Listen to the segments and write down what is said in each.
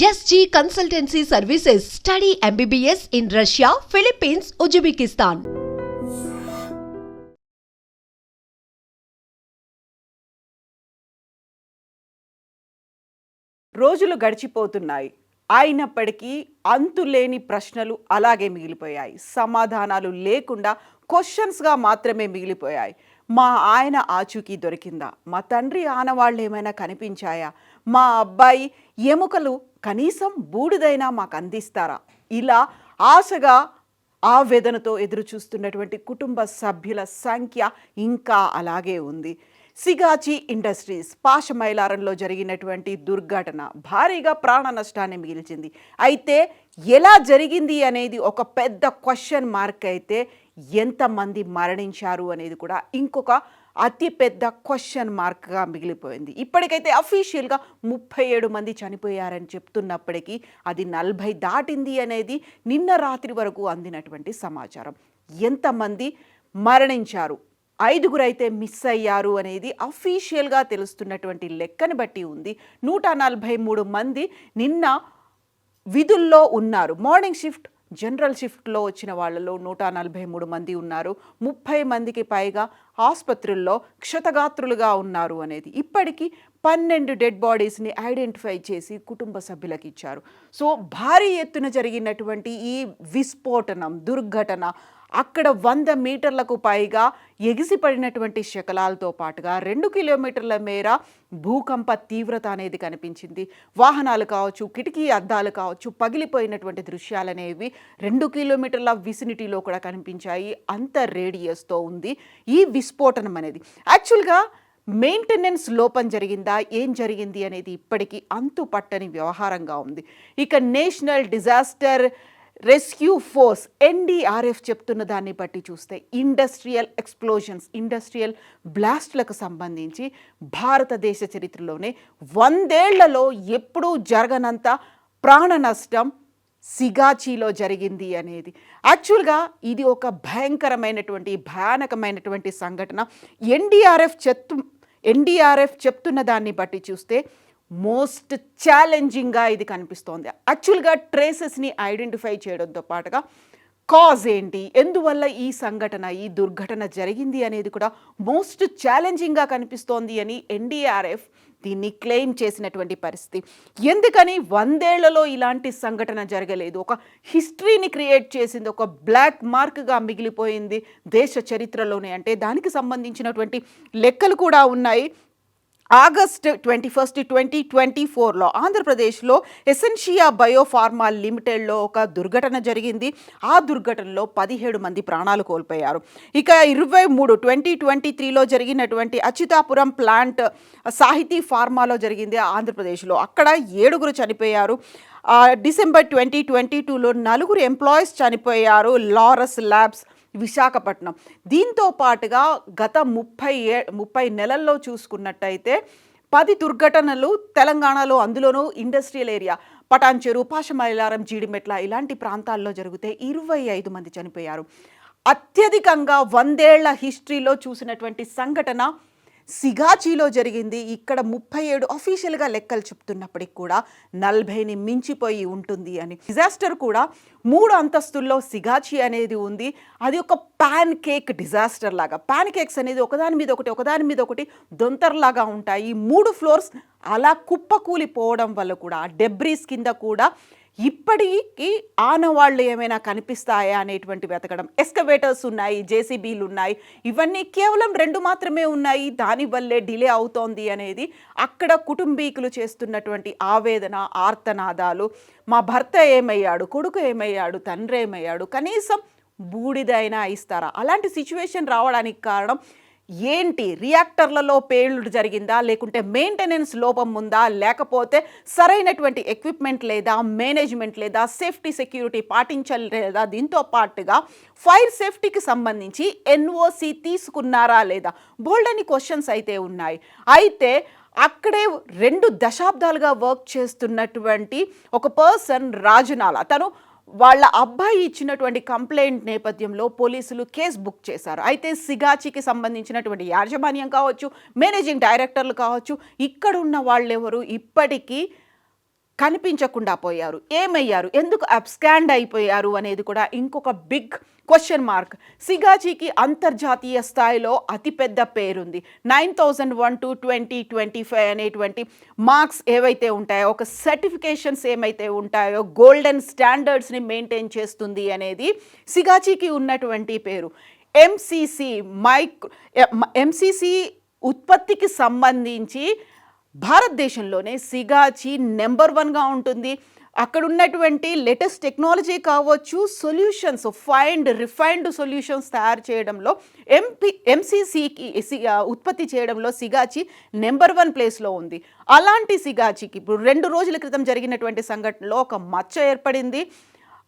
SG Consultancy Services. Study MBBS in Russia, Philippines, Uzbekistan. రోజులు గడిచిపోతున్నాయి. అయినప్పటికీ అంతులేని ప్రశ్నలు అలాగే మిగిలిపోయాయి. సమాధానాలు లేకుండా క్వశ్చన్స్గా మాత్రమే మిగిలిపోయాయి. మా ఆయన ఆచూకీ దొరికిందా? మా తండ్రి ఆనవాళ్ళు ఏమైనా కనిపించాయా? మా అబ్బాయి ఎముకలు కనీసం బూడిదైనా మాకు అందిస్తారా? ఇలా ఆశగా ఆవేదనతో ఎదురు చూస్తున్నటువంటి కుటుంబ సభ్యుల సంఖ్య ఇంకా అలాగే ఉంది. సిగాచి ఇండస్ట్రీస్ పాశమైలారంలో జరిగినటువంటి దుర్ఘటన భారీగా ప్రాణ నష్టాన్ని మిగిల్చింది. అయితే ఎలా జరిగింది అనేది ఒక పెద్ద క్వశ్చన్ మార్క్ అయితే ఎంతమంది మరణించారు అనేది కూడా ఇంకొక అతిపెద్ద క్వశ్చన్ మార్క్గా మిగిలిపోయింది. ఇప్పటికైతే అఫీషియల్గా 37 మంది చనిపోయారని చెప్తున్నప్పటికీ అది 40 దాటింది అనేది నిన్న రాత్రి వరకు అందినటువంటి సమాచారం. ఎంతమంది మరణించారు, 5 అయితే మిస్ అయ్యారు అనేది అఫీషియల్గా తెలుస్తున్నటువంటి లెక్కని బట్టి ఉంది. 143 మంది నిన్న విధుల్లో ఉన్నారు. మార్నింగ్ షిఫ్ట్, జనరల్ షిఫ్ట్లో వచ్చిన వాళ్ళలో 143 మంది ఉన్నారు. 30 మందికి పైగా ఆసుపత్రుల్లో క్షతగాత్రులుగా ఉన్నారు అనేది ఇప్పటికీ 12 డెడ్ బాడీస్ని ఐడెంటిఫై చేసి కుటుంబ సభ్యులకు ఇచ్చారు. సో భారీ ఎత్తున జరిగినటువంటి ఈ విస్ఫోటనం దుర్ఘటన అక్కడ 100 మీటర్లకు పైగా ఎగిసిపడినటువంటి శకలాలతో పాటుగా 2 కిలోమీటర్ల మేర భూకంప తీవ్రత అనేది కనిపించింది. వాహనాలు కావచ్చు, కిటికీ అద్దాలు కావచ్చు, పగిలిపోయినటువంటి దృశ్యాలనేవి 2 కిలోమీటర్ల విసినిటీలో కూడా కనిపించాయి. అంత రేడియస్తో ఉంది ఈ విస్ఫోటనం అనేది. యాక్చువల్గా మెయింటెనెన్స్ లోపం జరిగిందా, ఏం జరిగింది అనేది ఇప్పటికీ అంతు పట్టని వ్యవహారంగా ఉంది. ఇక national disaster rescue force NDRF చెప్తున్న దాన్ని బట్టి చూస్తే ఇండస్ట్రియల్ ఎక్స్ప్లోజన్స్, ఇండస్ట్రియల్ బ్లాస్ట్లకు సంబంధించి భారతదేశ చరిత్రలోనే 100 ఏళ్లలో ఎప్పుడూ జరగనంత ప్రాణ నష్టం సిగాచిలో జరిగింది అనేది. యాక్చువల్గా ఇది ఒక భయానకమైనటువంటి సంఘటన. NDRF చెప్తున్న దాన్ని బట్టి చూస్తే మోస్ట్ ఛాలెంజింగ్గా ఇది కనిపిస్తోంది. యాక్చువల్గా ట్రేసెస్ని ఐడెంటిఫై చేయడంతో పాటుగా కాజ్ ఏంటి, ఎందువల్ల ఈ దుర్ఘటన జరిగింది అనేది కూడా మోస్ట్ ఛాలెంజింగ్గా కనిపిస్తోంది అని NDRF దీన్ని క్లెయిమ్ చేసినటువంటి పరిస్థితి. ఎందుకని 100 ఏళ్లలో ఇలాంటి సంఘటన జరగలేదు, ఒక హిస్టరీని క్రియేట్ చేసింది, ఒక బ్లాక్ మార్క్గా మిగిలిపోయింది దేశ చరిత్రలోనే అంటే దానికి సంబంధించినటువంటి లెక్కలు కూడా ఉన్నాయి. ఆగస్టు 21, 2024లో ఆంధ్రప్రదేశ్లో ఎసెన్షియా బయోఫార్మా లిమిటెడ్లో ఒక దుర్ఘటన జరిగింది. ఆ దుర్ఘటనలో 17 మంది ప్రాణాలు కోల్పోయారు. ఇక 2023లో జరిగినటువంటి అచ్యుతాపురం ప్లాంట్ సాహితీ ఫార్మాలో జరిగింది ఆంధ్రప్రదేశ్లో. అక్కడ 7 చనిపోయారు. డిసెంబర్ 2022లో 4 ఎంప్లాయీస్ చనిపోయారు. లారస్ ల్యాబ్స్ విశాఖపట్నం. దీంతో పాటుగా గత 30 నెలల్లో చూసుకున్నట్టయితే 10 దుర్ఘటనలు తెలంగాణలో, అందులోనూ ఇండస్ట్రియల్ ఏరియా పటాన్చెరు, పాశమైలారం, జీడిమెట్ల ఇలాంటి ప్రాంతాల్లో జరిగితే 25 మంది చనిపోయారు. అత్యధికంగా 100 ఏళ్ల హిస్టరీలో చూసినటువంటి సంఘటన సిగాచిలో జరిగింది. ఇక్కడ 37 అఫీషియల్గా లెక్కలు చెప్తున్నప్పటికి కూడా 40ని మించిపోయి ఉంటుంది అని. డిజాస్టర్ కూడా 3 అంతస్తుల్లో సిగాచి అనేది ఉంది. అది ఒక పాన్ కేక్ డిజాస్టర్ లాగా. పాన్ కేక్స్ అనేది ఒకదాని మీద ఒకటి దొంతర్లాగా ఉంటాయి. 3 ఫ్లోర్స్ అలా కుప్పకూలిపోవడం వల్ల కూడా డెబ్రీస్ కింద కూడా ఇప్పటికీ ఆనవాళ్ళు ఏమైనా కనిపిస్తాయా అనేటువంటి వెతకడం. ఎస్కవేటర్స్ ఉన్నాయి, JCBలు ఉన్నాయి. ఇవన్నీ కేవలం 2 మాత్రమే ఉన్నాయి. దానివల్లే డిలే అవుతోంది అనేది అక్కడ కుటుంబీకులు చేస్తున్నటువంటి ఆవేదన, ఆర్తనాదాలు. మా భర్త ఏమయ్యాడు, కొడుకు ఏమయ్యాడు, తండ్రి ఏమయ్యాడు, కనీసం బూడిదైనా ఇస్తారా? అలాంటి సిచ్యువేషన్ రావడానికి కారణం ఏంటి? రియాక్టర్లలో పేలుడు జరిగిందా, లేకుంటే మెయింటెనెన్స్ లోపం ఉందా, లేకపోతే సరైనటువంటి ఎక్విప్మెంట్ లేదా, మేనేజ్మెంట్ లేదా, సేఫ్టీ సెక్యూరిటీ పాటించలేదా? దీంతో పాటుగా ఫైర్ సేఫ్టీకి సంబంధించి NOC తీసుకున్నారా లేదా? బోల్డని క్వశ్చన్స్ అయితే ఉన్నాయి. అయితే అక్కడే 2 దశాబ్దాలుగా వర్క్ చేస్తున్నటువంటి ఒక పర్సన్ రాజనాల, తను వాళ్ళ అబ్బాయి ఇచ్చినటువంటి కంప్లైంట్ నేపథ్యంలో పోలీసులు కేసు బుక్ చేశారు. అయితే సిగాచికి సంబంధించినటువంటి యాజమాన్యం కావచ్చు, మేనేజింగ్ డైరెక్టర్లు కావచ్చు, ఇక్కడ ఉన్న వాళ్ళెవరు ఇప్పటికీ కనిపించకుండా పోయారు? ఏమయ్యారు? ఎందుకు అబ్స్కాండ్ అయిపోయారు అనేది కూడా ఇంకొక బిగ్ క్వశ్చన్ మార్క్. సిగాచీకి అంతర్జాతీయ స్థాయిలో అతిపెద్ద పేరుంది. 9001 to 2025 అనేటువంటి మార్క్స్ ఏవైతే ఉంటాయో, ఒక సర్టిఫికేషన్స్ ఏమైతే ఉంటాయో, గోల్డెన్ స్టాండర్డ్స్ని మెయింటైన్ చేస్తుంది అనేది సిగాచీకి ఉన్నటువంటి పేరు. ఎంసీసీ ఉత్పత్తికి సంబంధించి భారతదేశంలోనే సిగాచి నెంబర్ 1గా ఉంటుంది. అక్కడ ఉన్నటువంటి లేటెస్ట్ టెక్నాలజీ కావచ్చు, సొల్యూషన్స్, రిఫైన్డ్ సొల్యూషన్స్ తయారు చేయడంలో ఎంసీసీకి ఉత్పత్తి చేయడంలో సిగాచి నెంబర్ 1 ప్లేస్లో ఉంది. అలాంటి సిగాచికి ఇప్పుడు 2 రోజుల క్రితం జరిగినటువంటి సంఘటనలో ఒక మచ్చ ఏర్పడింది.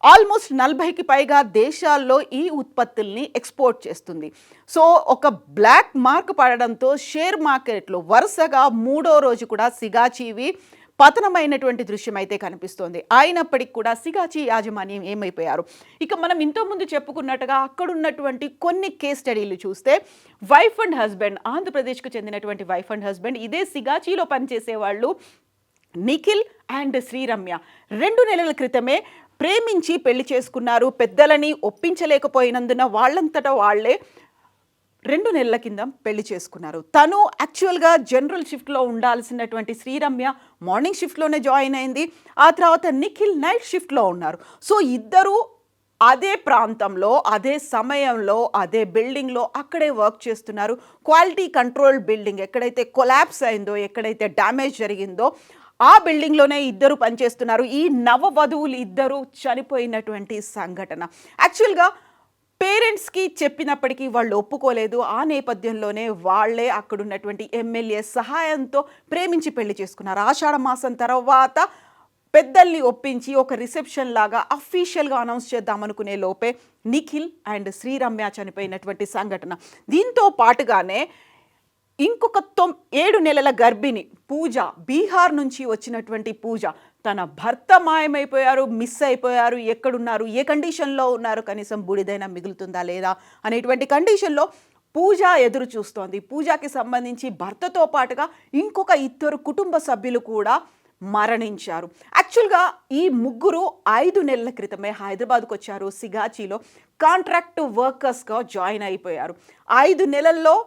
ఆల్మోస్ట్ 40కి పైగా దేశాల్లో ఈ ఉత్పత్తుల్ని ఎక్స్పోర్ట్ చేస్తుంది. సో ఒక బ్లాక్ మార్క్ పడడంతో షేర్ మార్కెట్లో వరుసగా 3వ రోజు కూడా సిగాచీవి పతనమైనటువంటి దృశ్యం అయితే కనిపిస్తోంది. అయినప్పటికీ కూడా సిగాచి యాజమాన్యం ఏమైపోయారు? ఇక మనం ఇంతకుముందు చెప్పుకున్నట్టుగా అక్కడున్నటువంటి కొన్ని కేస్ స్టడీలు చూస్తే, వైఫ్ అండ్ హస్బెండ్, ఆంధ్రప్రదేశ్కు చెందినటువంటి వైఫ్ అండ్ హస్బెండ్, ఇదే సిగాచీలో పనిచేసే వాళ్ళు నిఖిల్ అండ్ శ్రీరమ్య 2 నెలల క్రితమే ప్రేమించి పెళ్లి చేసుకున్నారు. పెద్దలని ఒప్పించలేకపోయినందున వాళ్ళంతటా వాళ్లే 2 నెలల కింద పెళ్లి చేసుకున్నారు. తను యాక్చువల్గా జనరల్ షిఫ్ట్లో ఉండాల్సినటువంటి శ్రీరమ్య మార్నింగ్ షిఫ్ట్లోనే జాయిన్ అయింది. ఆ తర్వాత నిఖిల్ నైట్ షిఫ్ట్లో ఉన్నారు. సో ఇద్దరూ అదే ప్రాంతంలో, అదే సమయంలో, అదే బిల్డింగ్లో అక్కడే వర్క్ చేస్తున్నారు. క్వాలిటీ కంట్రోల్ బిల్డింగ్ ఎక్కడైతే కొలాప్స్ అయిందో, ఎక్కడైతే డ్యామేజ్ జరిగిందో ఆ బిల్డింగ్లోనే ఇద్దరు పనిచేస్తున్నారు. ఈ నవవధువులు ఇద్దరు చనిపోయినటువంటి సంఘటన యాక్చువల్గా పేరెంట్స్కి చెప్పినప్పటికీ వాళ్ళు ఒప్పుకోలేదు. ఆ నేపథ్యంలోనే వాళ్ళే అక్కడున్నటువంటి ఎమ్మెల్యే సహాయంతో ప్రేమించి పెళ్లి చేసుకున్నారు. ఆషాఢ మాసం తర్వాత పెద్దల్ని ఒప్పించి ఒక రిసెప్షన్ లాగా అఫీషియల్గా అనౌన్స్ చేద్దామనుకునే లోపే నిఖిల్ అండ్ శ్రీరమ్య చనిపోయినటువంటి సంఘటన. దీంతో పాటుగానే ఇంకొక 7 నెలల గర్భిణి పూజ, బీహార్ నుంచి వచ్చినటువంటి పూజ, తన భర్త మాయమైపోయారు, మిస్ అయిపోయారు, ఎక్కడున్నారు, ఏ కండిషన్లో ఉన్నారు, కనీసం బూడిదైనా మిగులుతుందా లేదా అనేటువంటి కండిషన్లో పూజ ఎదురు చూస్తోంది. పూజకి సంబంధించి భర్తతో పాటుగా ఇంకొక 2 కుటుంబ సభ్యులు కూడా మరణించారు. యాక్చువల్గా ఈ ముగ్గురు 5 నెలల క్రితమే హైదరాబాద్కు వచ్చారు. సిగాచీలో కాంట్రాక్ట్ వర్కర్స్గా జాయిన్ అయిపోయారు. 5 నెలల్లో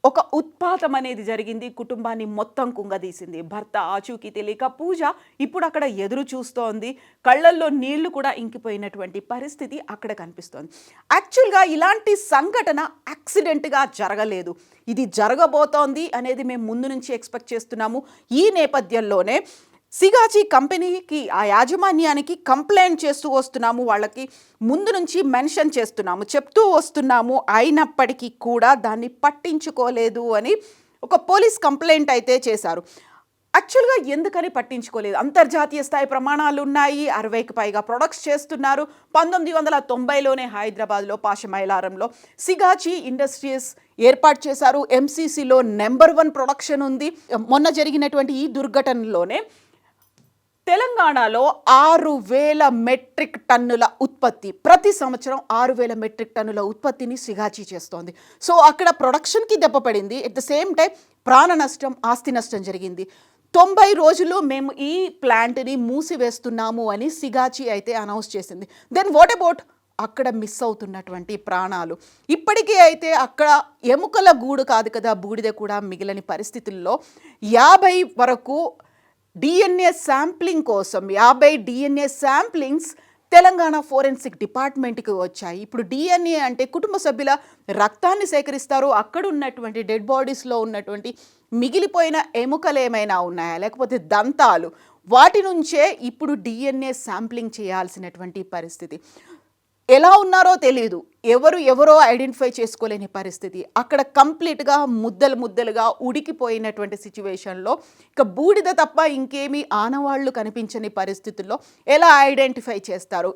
ఒక ఉత్పాతం అనేది జరిగింది. కుటుంబాన్ని మొత్తం కుంగదీసింది. భర్త ఆచూకీ తెలియక పూజ ఇప్పుడు అక్కడ ఎదురు చూస్తోంది. కళ్ళల్లో నీళ్లు కూడా ఇంకిపోయినటువంటి పరిస్థితి అక్కడ కనిపిస్తోంది. యాక్చువల్గా ఇలాంటి సంఘటన యాక్సిడెంట్గా జరగలేదు. ఇది జరగబోతోంది అనేది మేము ముందు నుంచి ఎక్స్పెక్ట్ చేస్తున్నాము. ఈ నేపథ్యంలోనే సిగాచి కంపెనీకి, ఆ యాజమాన్యానికి కంప్లైంట్ చేస్తూ వస్తున్నాము, వాళ్ళకి ముందు నుంచి మెన్షన్ చేస్తున్నాము, చెప్తూ వస్తున్నాము. అయినప్పటికీ కూడా దాన్ని పట్టించుకోలేదు అని ఒక పోలీస్ కంప్లైంట్ అయితే చేశారు. యాక్చువల్గా ఎందుకని పట్టించుకోలేదు? అంతర్జాతీయ స్థాయి ప్రమాణాలు ఉన్నాయి. 60కి పైగా ప్రొడక్ట్స్ చేస్తున్నారు. 1990లోనే హైదరాబాద్లో పాషమైలారంలో సిగాచి ఇండస్ట్రీస్ ఏర్పాటు చేశారు. ఎంసీసీలో నెంబర్ 1 ప్రొడక్షన్ ఉంది. మొన్న జరిగినటువంటి ఈ దుర్ఘటనలోనే తెలంగాణలో 6,000 మెట్రిక్ టన్నుల ఉత్పత్తి, ప్రతి సంవత్సరం 6,000 మెట్రిక్ టన్నుల ఉత్పత్తిని సిగాచి చేస్తోంది. సో అక్కడ ప్రొడక్షన్కి దెబ్బపడింది. ఎట్ ద సేమ్ టైం ప్రాణ నష్టం, ఆస్తి నష్టం జరిగింది. 90 రోజులు మేము ఈ ప్లాంట్ని మూసివేస్తున్నాము అని సిగాచి అయితే అనౌన్స్ చేసింది. దెన్ వాట్ అబౌట్ అక్కడ మిస్ అవుతున్నటువంటి ప్రాణాలు? ఇప్పటికీ అయితే అక్కడ ఎముకల గూడు కాదు కదా, బూడిద కూడా మిగిలిన పరిస్థితుల్లో 50 వరకు డిఎన్ఏ శాంప్లింగ్ కోసం 50 డిఎన్ఏ శాంప్లింగ్స్ తెలంగాణ ఫోరెన్సిక్ డిపార్ట్మెంట్కి వచ్చాయి. ఇప్పుడు డిఎన్ఏ అంటే కుటుంబ సభ్యుల రక్తాన్ని సేకరిస్తారు. అక్కడ ఉన్నటువంటి డెడ్ బాడీస్లో ఉన్నటువంటి మిగిలిపోయిన ఎముకలు ఏమైనా ఉన్నాయా, లేకపోతే దంతాలు, వాటి నుంచే ఇప్పుడు డిఎన్ఏ శాంప్లింగ్ చేయాల్సినటువంటి పరిస్థితి. ఎలా ఉన్నారో తెలియదు, ఎవరో ఐడెంటిఫై చేసుకోలేని పరిస్థితి. అక్కడ కంప్లీట్గా ముద్దలుగా ఉడికిపోయినటువంటి సిచ్యువేషన్లో ఇక బూడిద తప్ప ఇంకేమీ ఆనవాళ్లు కనిపించని పరిస్థితుల్లో ఎలా ఐడెంటిఫై చేస్తారు?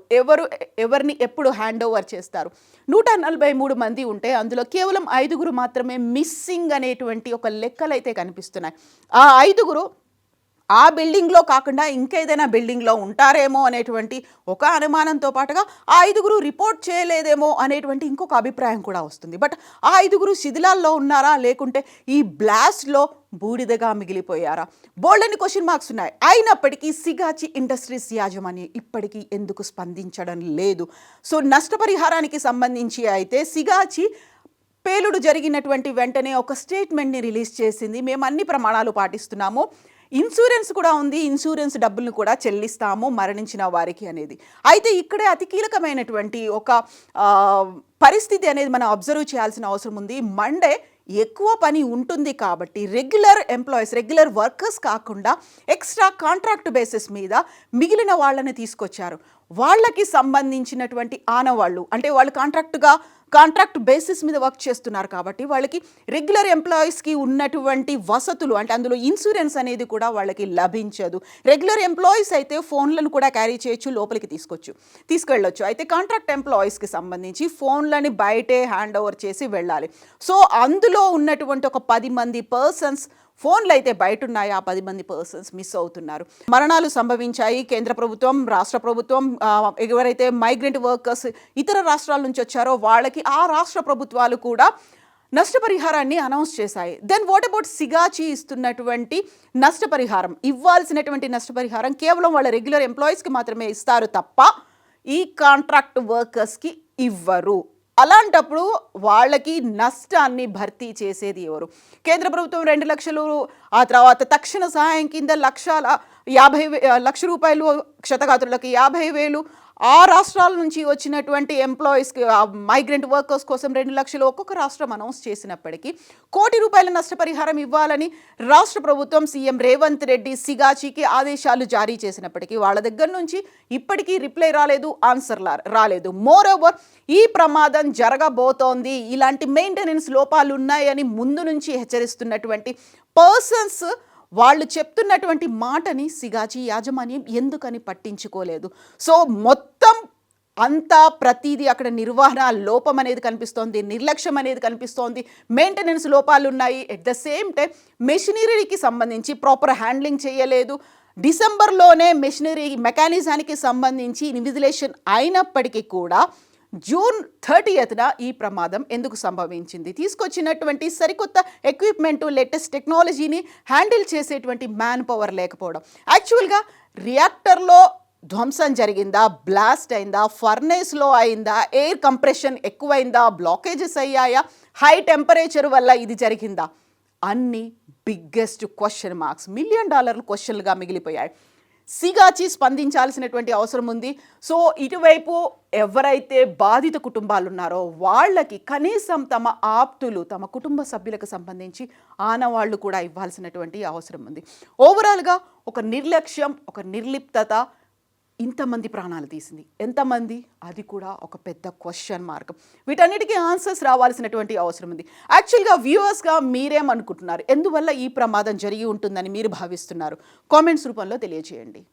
ఎవరిని ఎప్పుడు హ్యాండ్ ఓవర్ చేస్తారు? 143 మంది ఉంటే అందులో కేవలం 5గురు మాత్రమే మిస్సింగ్ అనేటువంటి ఒక లెక్కలైతే కనిపిస్తున్నాయి. ఆ 5గురు ఆ బిల్డింగ్లో కాకుండా ఇంకేదైనా బిల్డింగ్లో ఉంటారేమో అనేటువంటి ఒక అనుమానంతో పాటుగా ఆ 5గురు రిపోర్ట్ చేయలేదేమో అనేటువంటి ఇంకొక అభిప్రాయం కూడా వస్తుంది. బట్ ఆ 5గురు శిథిలాల్లో ఉన్నారా, లేకుంటే ఈ బ్లాస్ట్లో బూడిదగా మిగిలిపోయారా? బోల్డని క్వశ్చన్ మార్క్స్ ఉన్నాయి. అయినప్పటికీ సిగాచి ఇండస్ట్రీస్ యాజమాన్యం ఇప్పటికీ ఎందుకు స్పందించడం లేదు? సో నష్టపరిహారానికి సంబంధించి అయితే సిగాచి పేలుడు జరిగినటువంటి వెంటనే ఒక స్టేట్మెంట్ని రిలీజ్ చేసింది. మేము అన్ని ప్రమాణాలు పాటిస్తున్నాము, ఇన్సూరెన్స్ కూడా ఉంది, ఇన్సూరెన్స్ డబ్బులను కూడా చెల్లిస్తాము మరణించిన వారికి అనేది. అయితే ఇక్కడే అతి కీలకమైనటువంటి ఒక పరిస్థితి అనేది మనం అబ్జర్వ్ చేయాల్సిన అవసరం ఉంది. మండే ఎక్కువ పని ఉంటుంది కాబట్టి రెగ్యులర్ ఎంప్లాయీస్, రెగ్యులర్ వర్కర్స్ కాకుండా ఎక్స్ట్రా కాంట్రాక్ట్ బేసిస్ మీద మిగిలిన వాళ్ళని తీసుకొచ్చారు. వాళ్ళకి సంబంధించినటువంటి ఆనవాళ్ళు, అంటే వాళ్ళు కాంట్రాక్ట్ బేసిస్ మీద వర్క్ చేస్తున్నారు కాబట్టి వాళ్ళకి రెగ్యులర్ ఎంప్లాయీస్కి ఉన్నటువంటి వసతులు, అంటే అందులో ఇన్సూరెన్స్ అనేది కూడా వాళ్ళకి లభించదు. రెగ్యులర్ ఎంప్లాయీస్ అయితే ఫోన్లను కూడా క్యారీ చేయొచ్చు, లోపలికి తీసుకెళ్ళొచ్చు. అయితే కాంట్రాక్ట్ ఎంప్లాయీస్కి సంబంధించి ఫోన్లని బయటే హ్యాండ్ ఓవర్ చేసి వెళ్ళాలి. సో అందులో ఉన్నటువంటి ఒక 10 మంది పర్సన్స్ ఫోన్లు అయితే బయట ఉన్నాయి, ఆ 10 మంది పర్సన్స్ మిస్ అవుతున్నారు. మరణాలు సంభవించాయి. కేంద్ర ప్రభుత్వం, రాష్ట్ర ప్రభుత్వం, ఎవరైతే మైగ్రెంట్ వర్కర్స్ ఇతర రాష్ట్రాల నుంచి వచ్చారో వాళ్ళకి ఆ రాష్ట్ర ప్రభుత్వాలు కూడా నష్టపరిహారాన్ని అనౌన్స్ చేశాయి. దెన్ వాట్ అబౌట్ సిగాచి ఇస్తున్నటువంటి నష్టపరిహారం? ఇవ్వాల్సినటువంటి నష్టపరిహారం కేవలం వాళ్ళ రెగ్యులర్ ఎంప్లాయీస్కి మాత్రమే ఇస్తారు తప్ప ఈ కాంట్రాక్ట్ వర్కర్స్కి ఇవ్వరు. అలాంటప్పుడు వాళ్ళకి నష్టాన్ని భర్తీ చేసేది ఎవరు? కేంద్ర ప్రభుత్వం 2 లక్షలు, ఆ తర్వాత తక్షణ సహాయం కింద 1,50,000 రూపాయలు, క్షతగాత్రులకి 50,000, ఆ రాష్ట్రాల నుంచి వచ్చినటువంటి ఎంప్లాయీస్కి, మైగ్రెంట్ వర్కర్స్ కోసం 2 లక్షలు ఒక్కొక్క రాష్ట్రం అనౌన్స్ చేసినప్పటికీ ₹1 కోటి నష్టపరిహారం ఇవ్వాలని రాష్ట్ర ప్రభుత్వం సీఎం రేవంత్ రెడ్డి సిగాచికి ఆదేశాలు జారీ చేసినప్పటికీ వాళ్ళ దగ్గర నుంచి ఇప్పటికీ రిప్లై రాలేదు, ఆన్సర్ రాలేదు. మోర్ ఓవర్ ఈ ప్రమాదం జరగబోతోంది, ఇలాంటి మెయింటెనెన్స్ లోపాలు ఉన్నాయని ముందు నుంచి హెచ్చరిస్తున్నటువంటి పర్సన్స్ వాళ్ళు చెప్తున్నటువంటి మాటని సిగాచి యాజమాన్యం ఎందుకని పట్టించుకోలేదు? సో మొత్తం అంతా ప్రతిదీ అక్కడ నిర్వహణ లోపం అనేది కనిపిస్తోంది, నిర్లక్ష్యం అనేది కనిపిస్తోంది, మెయింటెనెన్స్ లోపాలు ఉన్నాయి. ఎట్ ద సేమ్ టైం మెషినరీకి సంబంధించి ప్రాపర్ హ్యాండ్లింగ్ చేయలేదు. డిసెంబర్లోనే మెషినరీ మెకానిజానికి సంబంధించి ఇన్విజిలేషన్ అయినప్పటికీ కూడా జూన్ 30న ఈ ప్రమాదం ఎందుకు సంభవించింది? తీసుకొచ్చినటువంటి సరికొత్త ఎక్విప్మెంటు, లేటెస్ట్ టెక్నాలజీని హ్యాండిల్ చేసేటువంటి మ్యాన్ పవర్ లేకపోవడం. యాక్చువల్గా రియాక్టర్లో ధ్వంసం జరిగిందా, బ్లాస్ట్ అయిందా, ఫర్నేస్లో అయిందా, ఎయిర్ కంప్రెషన్ ఎక్కువైందా, బ్లాకేజెస్ అయ్యాయా, హై టెంపరేచర్ వల్ల ఇది జరిగిందా? అన్ని బిగ్గెస్ట్ క్వశ్చన్ మార్క్స్, $1 మిలియన్ క్వశ్చన్లుగా మిగిలిపోయాయి. సిగాచి స్పందించాల్సినటువంటి అవసరం ఉంది. సో ఇటువైపు ఎవరైతే బాధిత కుటుంబాలు ఉన్నారో వాళ్ళకి కనీసం తమ ఆప్తులు, తమ కుటుంబ సభ్యులకు సంబంధించి ఆనవాళ్లు కూడా ఇవ్వాల్సినటువంటి అవసరం ఉంది. ఓవరాల్గా ఒక నిర్లక్ష్యం, ఒక నిర్లిప్తత ఇంతమంది ప్రాణాలు తీసింది. ఎంతమంది? అది కూడా ఒక పెద్ద క్వశ్చన్ మార్క్. వీటన్నిటికీ ఆన్సర్స్ రావాల్సినటువంటి అవసరం ఉంది. యాక్చువల్గా వ్యూవర్స్గా మీరేమనుకుంటున్నారు? ఎందువల్ల ఈ ప్రమాదం జరిగి ఉంటుందని మీరు భావిస్తున్నారు? కామెంట్స్ రూపంలో తెలియజేయండి.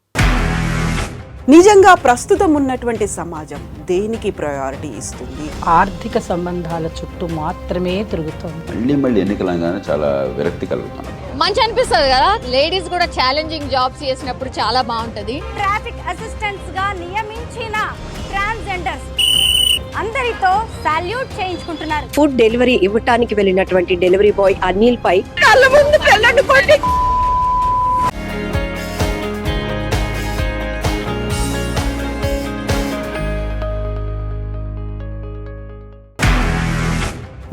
నిజంగా ప్రస్తుతం ఉన్నటువంటి సమాజం దేనికి ప్రయారిటీ ఇస్తుంది? ఆర్థిక సంబంధాల చుట్టూ మాత్రమే తిరుగుతోంది. మళ్ళీ ఎన్నికలంగానే చాలా విరక్తి కలుగుతున్నాం. మంచి అనిపిస్తుంది కదా, లేడీస్ కూడా ఛాలెంజింగ్ జాబ్స్ చేసినప్పుడు చాలా బాగుంటది. ట్రాఫిక్ అసిస్టెంట్స్ గా నియమించిన ట్రాన్స్జెండర్స్ అందరితో సాల్యూట్ చేయించుకుంటున్నారు. ఫుడ్ డెలివరీ ఇవ్వటానికి వెళ్ళినటువంటి డెలివరీ బాయ్ అనిల్ పై కళ్ళ ముందు పెళ్ళండుకోండి.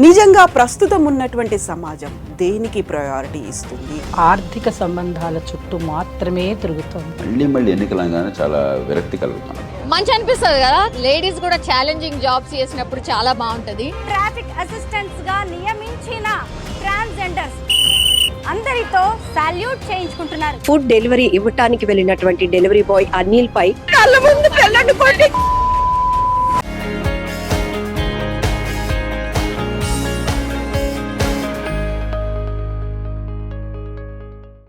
నిజంగా ప్రస్తుతం ఉన్నటువంటి సమాజం దేనికి ప్రయారిటీ ఇస్తుంది? ఆర్థిక సంబంధాల చుట్టూ మాత్రమే తిరుగుతోంది. మళ్ళీ ఎన్నికలంగానే చాలా విరక్తి కలుగుతున్నాం. మంచి అనిపిస్తుంది కదా, లేడీస్ కూడా ఛాలెంజింగ్ జాబ్స్ చేసినప్పుడు చాలా బాగుంటది. ట్రాఫిక్ అసిస్టెంట్స్ గా నియమించిన ట్రాన్స్జెండర్స్ అందరితో సాల్యూట్ చేయించుకుంటున్నారు. ఫుడ్ డెలివరీ ఇవ్వటానికి వెళ్ళినటువంటి డెలివరీ బాయ్ అనిల్ పై కళ్ళ ముందు పెళ్ళండుకోండి.